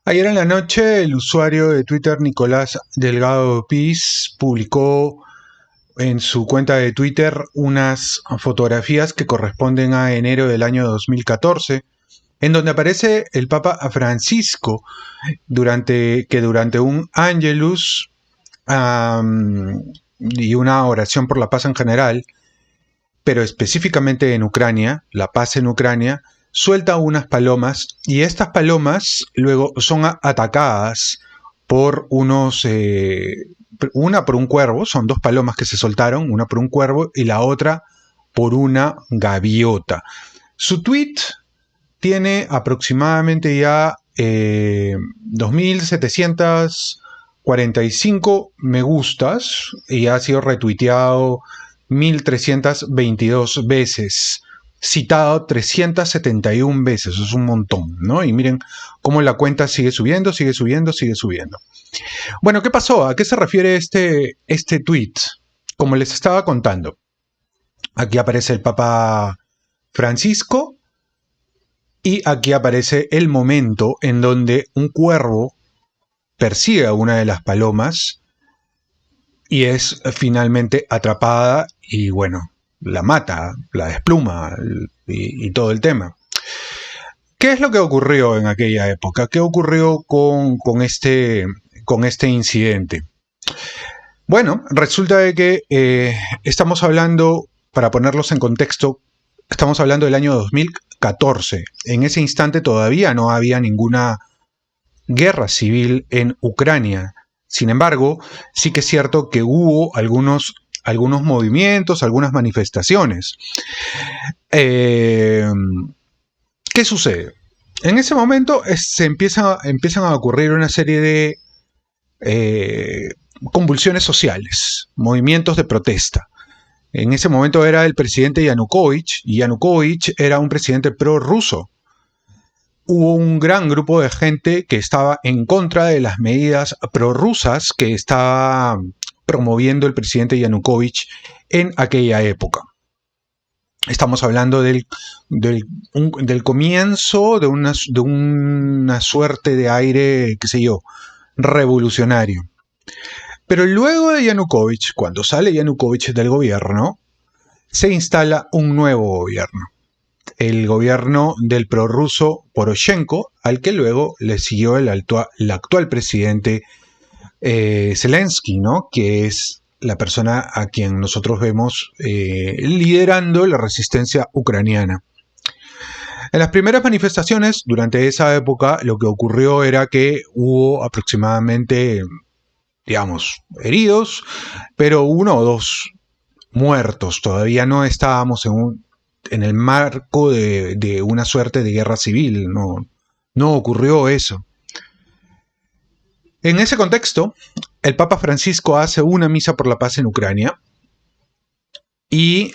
Ayer en la noche, el usuario de Twitter Nicolás Delgado Piz publicó en su cuenta de Twitter unas fotografías que corresponden a enero del año 2014, en donde aparece el Papa Francisco durante un Angelus y una oración por la paz en general, pero específicamente en Ucrania, la paz en Ucrania, suelta unas palomas y estas palomas luego son atacadas por una por un cuervo, son dos palomas que se soltaron, una por un cuervo y la otra por una gaviota. Su tweet tiene aproximadamente ya 2.745 me gustas y ha sido retuiteado 1.322 veces, citado 371 veces, eso es un montón, ¿no? Y miren cómo la cuenta sigue subiendo, sigue subiendo, sigue subiendo. Bueno, ¿qué pasó? ¿A qué se refiere este tweet? Como les estaba contando, aquí aparece el Papa Francisco y aquí aparece el momento en donde un cuervo persigue a una de las palomas y es finalmente atrapada y bueno, la mata, la despluma y todo el tema. ¿Qué es lo que ocurrió en aquella época? ¿Qué ocurrió con este incidente? Bueno, resulta de que estamos hablando, para ponerlos en contexto, estamos hablando del año 2014. En ese instante todavía no había ninguna guerra civil en Ucrania. Sin embargo, sí que es cierto que hubo algunos movimientos, algunas manifestaciones. ¿Qué sucede? En ese momento empiezan a ocurrir una serie de convulsiones sociales, movimientos de protesta. En ese momento era el presidente Yanukovych, y Yanukovych era un presidente prorruso. Hubo un gran grupo de gente que estaba en contra de las medidas prorrusas que estaba promoviendo el presidente Yanukovych en aquella época. Estamos hablando del comienzo de una suerte de aire, qué sé yo, revolucionario. Pero luego de Yanukovych, cuando sale Yanukovych del gobierno, se instala un nuevo gobierno. El gobierno del prorruso Poroshenko, al que luego le siguió el actual presidente Zelensky, ¿no? Que es la persona a quien nosotros vemos liderando la resistencia ucraniana. En las primeras manifestaciones, durante esa época, lo que ocurrió era que hubo aproximadamente, digamos, heridos, pero uno o dos muertos. Todavía no estábamos en el marco de una suerte de guerra civil, no ocurrió eso. En ese contexto, el Papa Francisco hace una misa por la paz en Ucrania y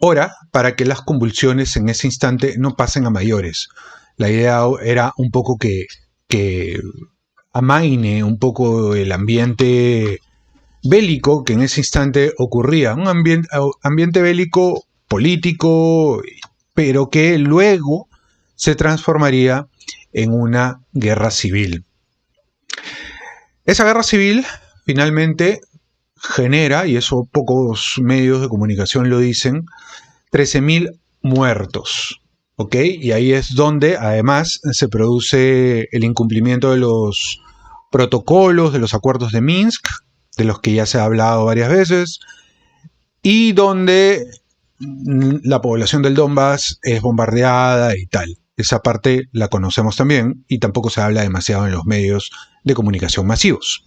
ora para que las convulsiones en ese instante no pasen a mayores. La idea era un poco que amaine un poco el ambiente bélico que en ese instante ocurría, un ambiente bélico político, pero que luego se transformaría en una guerra civil. Esa guerra civil finalmente genera, y eso pocos medios de comunicación lo dicen, 13.000 muertos. ¿Ok? Y ahí es donde además se produce el incumplimiento de los protocolos, de los acuerdos de Minsk, de los que ya se ha hablado varias veces, y donde la población del Donbass es bombardeada y tal. Esa parte la conocemos también y tampoco se habla demasiado en los medios de comunicación masivos.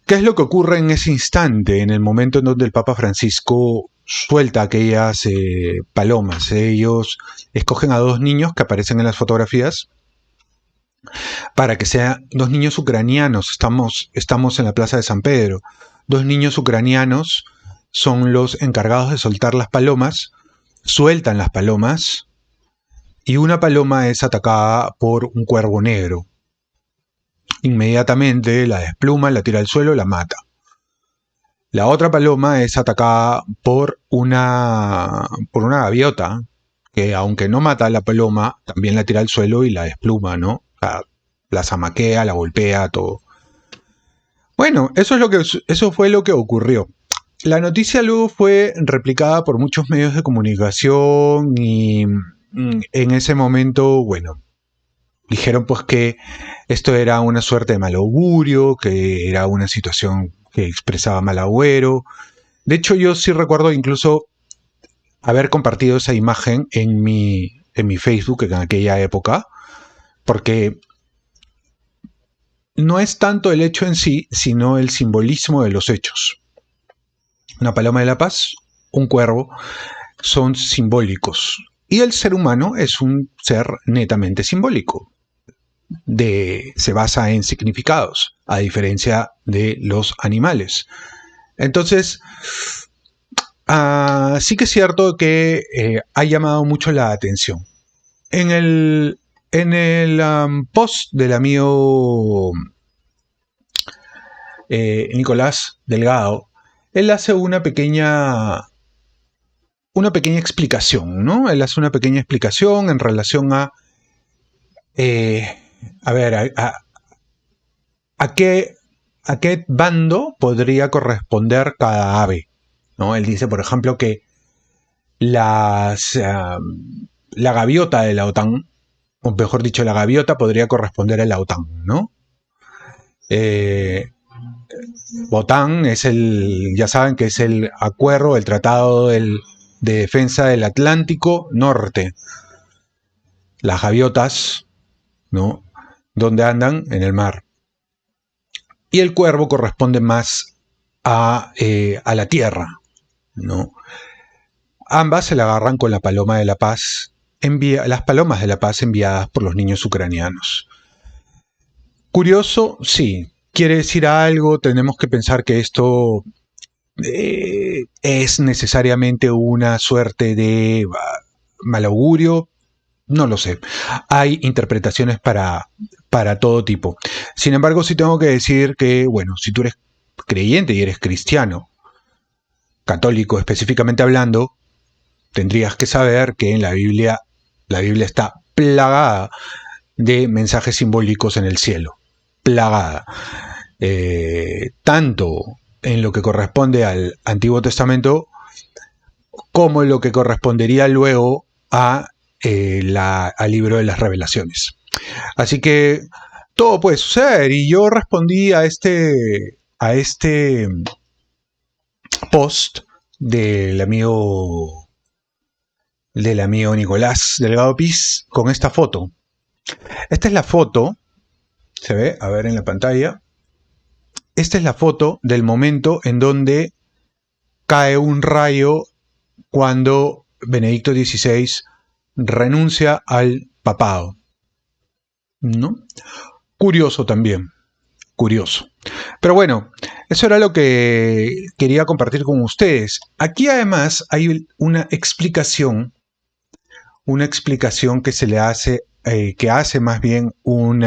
¿Qué es lo que ocurre en ese instante, en el momento en donde el Papa Francisco suelta aquellas palomas? Ellos escogen a dos niños que aparecen en las fotografías para que sean dos niños ucranianos. Estamos en la Plaza de San Pedro. Dos niños ucranianos son los encargados de soltar las palomas, sueltan las palomas y una paloma es atacada por un cuervo negro. Inmediatamente la despluma, la tira al suelo, la mata. La otra paloma es atacada por una gaviota que, aunque no mata a la paloma, también la tira al suelo y la despluma, ¿no? La zamaquea, la golpea, todo. Bueno, eso fue lo que ocurrió. La noticia luego fue replicada por muchos medios de comunicación y en ese momento, bueno, dijeron pues que esto era una suerte de mal augurio, que era una situación que expresaba mal agüero. De hecho, yo sí recuerdo incluso haber compartido esa imagen en mi Facebook en aquella época, porque no es tanto el hecho en sí, sino el simbolismo de los hechos. Una paloma de la paz, un cuervo, son simbólicos. Y el ser humano es un ser netamente simbólico. Se basa en significados, a diferencia de los animales. Entonces, sí que es cierto que ha llamado mucho la atención. En el post del amigo Nicolás Delgado, él hace una pequeña explicación, ¿no? Él hace una pequeña explicación en relación a qué bando podría corresponder cada ave, ¿no? Él dice, por ejemplo, que la gaviota de la OTAN, o mejor dicho, la gaviota podría corresponder a la OTAN, ¿no? OTAN es ya saben que es el acuerdo, el tratado de defensa del Atlántico Norte. Las gaviotas, ¿no? Donde andan en el mar. Y el cuervo corresponde más a la tierra, ¿no? Ambas se la agarran con la paloma de la paz, las palomas de la paz enviadas por los niños ucranianos. Curioso, sí. Quiere decir algo, tenemos que pensar que esto es necesariamente una suerte de mal augurio. No lo sé. Hay interpretaciones para todo tipo. Sin embargo, sí tengo que decir que, bueno, si tú eres creyente y eres cristiano, católico específicamente hablando, tendrías que saber que en la Biblia está plagada de mensajes simbólicos en el cielo. Plagada. Tanto en lo que corresponde al Antiguo Testamento como en lo que correspondería luego al libro de las Revelaciones. Así que todo puede suceder, y yo respondí a este post del amigo Nicolás Delgado Piz con esta foto. Esta es la foto, se ve, a ver en la pantalla. Esta es la foto del momento en donde cae un rayo cuando Benedicto XVI renuncia al papado, ¿no? Curioso también, curioso. Pero bueno, eso era lo que quería compartir con ustedes. Aquí además hay una explicación que se le hace, que hace más bien un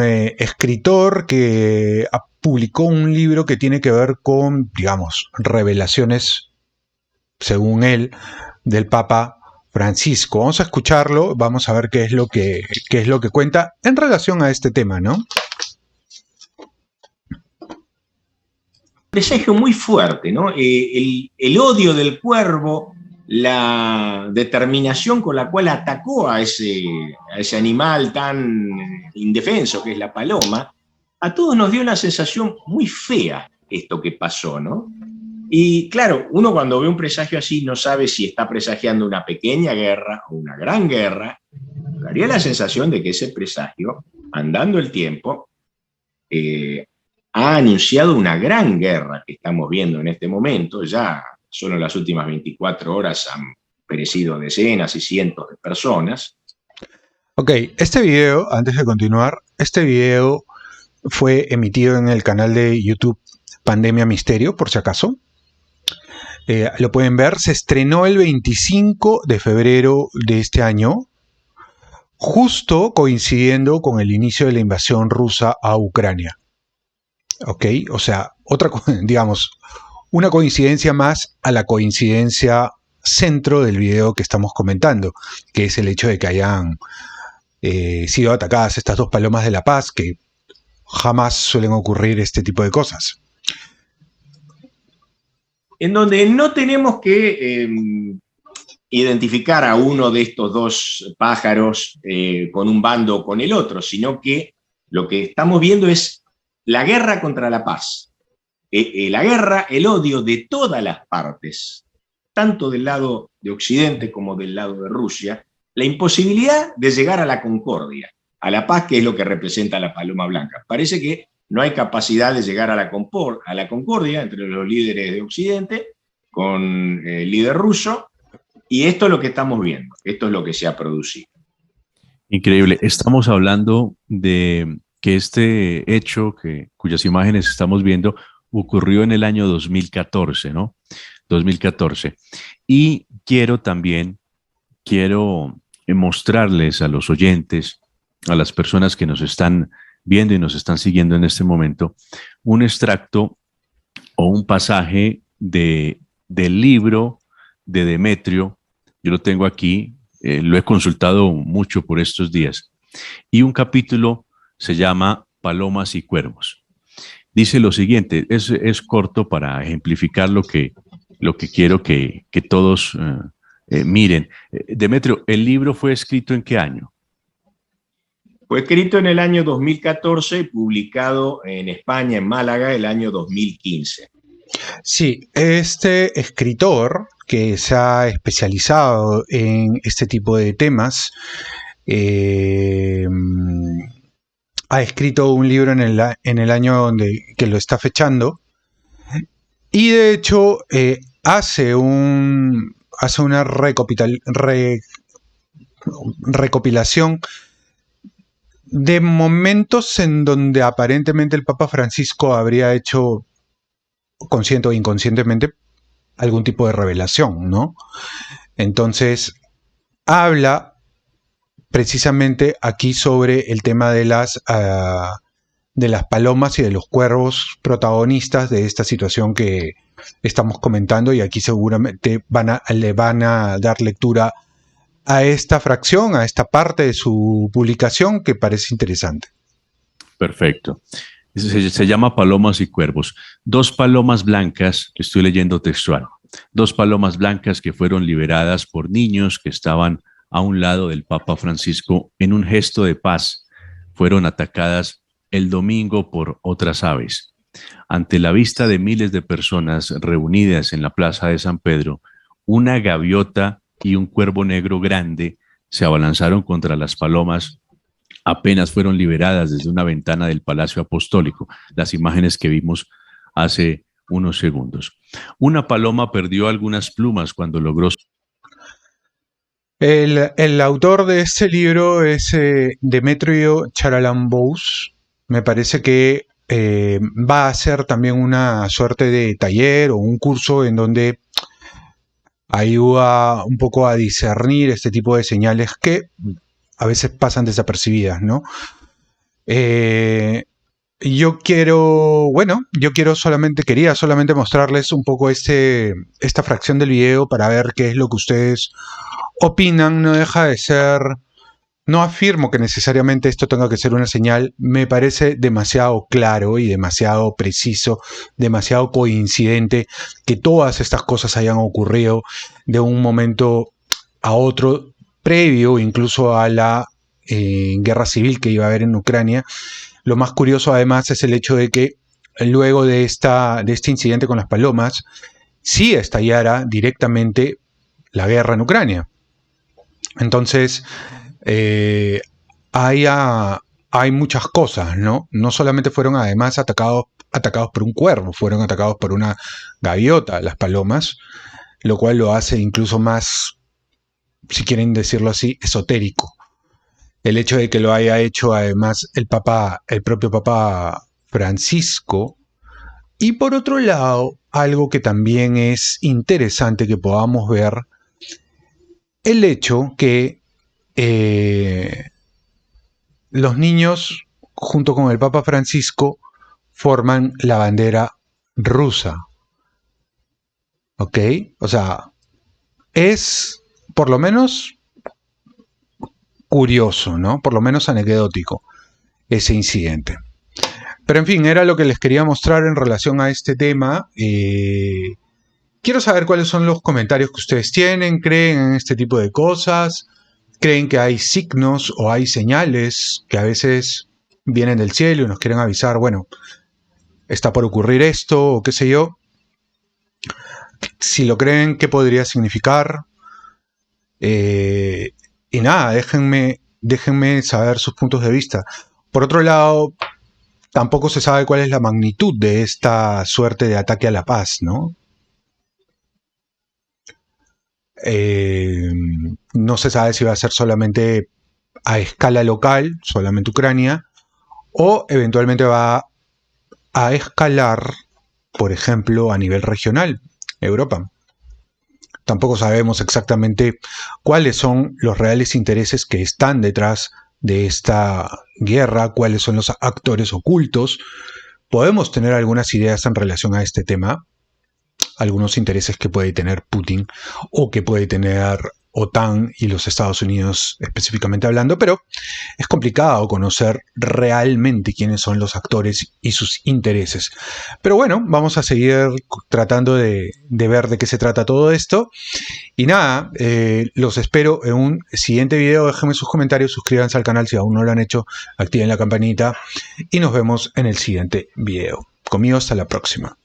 escritor que publicó un libro que tiene que ver con, digamos, revelaciones, según él, del Papa Francisco. Vamos a escucharlo, vamos a ver qué es lo que cuenta en relación a este tema, ¿no? Presagio muy fuerte, ¿no? El odio del cuervo, la determinación con la cual atacó a ese animal tan indefenso que es la paloma, a todos nos dio una sensación muy fea esto que pasó, ¿no? Y claro, uno cuando ve un presagio así no sabe si está presagiando una pequeña guerra o una gran guerra. Daría la sensación de que ese presagio, andando el tiempo, ha anunciado una gran guerra que estamos viendo en este momento. Ya solo en las últimas 24 horas han perecido decenas y cientos de personas. Ok, este video, antes de continuar, este video fue emitido en el canal de YouTube Pandemia Misterio, por si acaso. Lo pueden ver, se estrenó el 25 de febrero de este año, justo coincidiendo con el inicio de la invasión rusa a Ucrania. Ok, o sea, digamos, una coincidencia más a la coincidencia centro del video que estamos comentando, que es el hecho de que hayan sido atacadas estas dos palomas de la paz, que jamás suelen ocurrir este tipo de cosas. En donde no tenemos que identificar a uno de estos dos pájaros con un bando o con el otro, sino que lo que estamos viendo es la guerra contra la paz. La guerra, el odio de todas las partes, tanto del lado de Occidente como del lado de Rusia, la imposibilidad de llegar a la concordia, a la paz, que es lo que representa la paloma blanca. Parece que no hay capacidad de llegar a la concordia entre los líderes de Occidente con el líder ruso, y esto es lo que estamos viendo, esto es lo que se ha producido. Increíble. Estamos hablando de que este hecho, cuyas imágenes estamos viendo, ocurrió en el año 2014, ¿no? 2014. Y quiero mostrarles a los oyentes, a las personas que nos están viendo y nos están siguiendo en este momento, un extracto o un pasaje del libro de Demetrio. Yo lo tengo aquí, lo he consultado mucho por estos días. Y un capítulo se llama Palomas y Cuervos. Dice lo siguiente, es corto para ejemplificar lo que quiero que todos miren. Demetrio, ¿el libro fue escrito en qué año? Fue escrito en el año 2014 y publicado en España, en Málaga, el año 2015. Sí, este escritor que se ha especializado en este tipo de temas ha escrito un libro en el año que lo está fechando, y de hecho hace una recopilación de momentos en donde aparentemente el Papa Francisco habría hecho, consciente o inconscientemente, algún tipo de revelación, ¿no? Entonces, habla precisamente aquí sobre el tema de las palomas y de los cuervos protagonistas de esta situación que estamos comentando, y aquí seguramente le van a dar lectura a esta fracción, a esta parte de su publicación que parece interesante. Perfecto. Se llama Palomas y Cuervos. Dos palomas blancas, estoy leyendo textual, dos palomas blancas que fueron liberadas por niños que estaban a un lado del Papa Francisco en un gesto de paz, fueron atacadas el domingo por otras aves. Ante la vista de miles de personas reunidas en la plaza de San Pedro, una gaviota y un cuervo negro grande se abalanzaron contra las palomas. Apenas fueron liberadas desde una ventana del Palacio Apostólico, las imágenes que vimos hace unos segundos. Una paloma perdió algunas plumas cuando logró... El autor de este libro es Demetrio Charalambous. Me parece que va a hacer también una suerte de taller o un curso en donde ayuda un poco a discernir este tipo de señales que a veces pasan desapercibidas, ¿no? Yo quería solamente mostrarles un poco esta fracción del video para ver qué es lo que ustedes opinan. No deja de ser, no afirmo que necesariamente esto tenga que ser una señal, me parece demasiado claro y demasiado preciso, demasiado coincidente que todas estas cosas hayan ocurrido de un momento a otro, previo incluso a la guerra civil que iba a haber en Ucrania. Lo más curioso además es el hecho de que luego de este incidente con las palomas, sí estallara directamente la guerra en Ucrania. Entonces, hay muchas cosas, ¿no? No solamente fueron además atacados por un cuervo, fueron atacados por una gaviota, las palomas, lo cual lo hace incluso más, si quieren decirlo así, esotérico. El hecho de que lo haya hecho además el propio Papa Francisco. Y por otro lado, algo que también es interesante que podamos ver, el hecho que los niños, junto con el Papa Francisco, forman la bandera rusa. ¿Ok? O sea, es por lo menos curioso, ¿no? Por lo menos anecdótico ese incidente. Pero en fin, era lo que les quería mostrar en relación a este tema. Quiero saber cuáles son los comentarios que ustedes tienen. ¿Creen en este tipo de cosas? ¿Creen que hay signos o hay señales que a veces vienen del cielo y nos quieren avisar, bueno, está por ocurrir esto o qué sé yo? Si lo creen, ¿qué podría significar? Y nada, déjenme saber sus puntos de vista. Por otro lado, tampoco se sabe cuál es la magnitud de esta suerte de ataque a la paz, ¿no? No se sabe si va a ser solamente a escala local, solamente Ucrania, o eventualmente va a escalar, por ejemplo, a nivel regional, Europa. Tampoco sabemos exactamente cuáles son los reales intereses que están detrás de esta guerra, cuáles son los actores ocultos. Podemos tener algunas ideas en relación a este tema, algunos intereses que puede tener Putin o que puede tener OTAN y los Estados Unidos específicamente hablando, pero es complicado conocer realmente quiénes son los actores y sus intereses. Pero bueno, vamos a seguir tratando de ver de qué se trata todo esto. Y nada, los espero en un siguiente video. Déjenme sus comentarios, suscríbanse al canal si aún no lo han hecho, activen la campanita y nos vemos en el siguiente video. Conmigo hasta la próxima.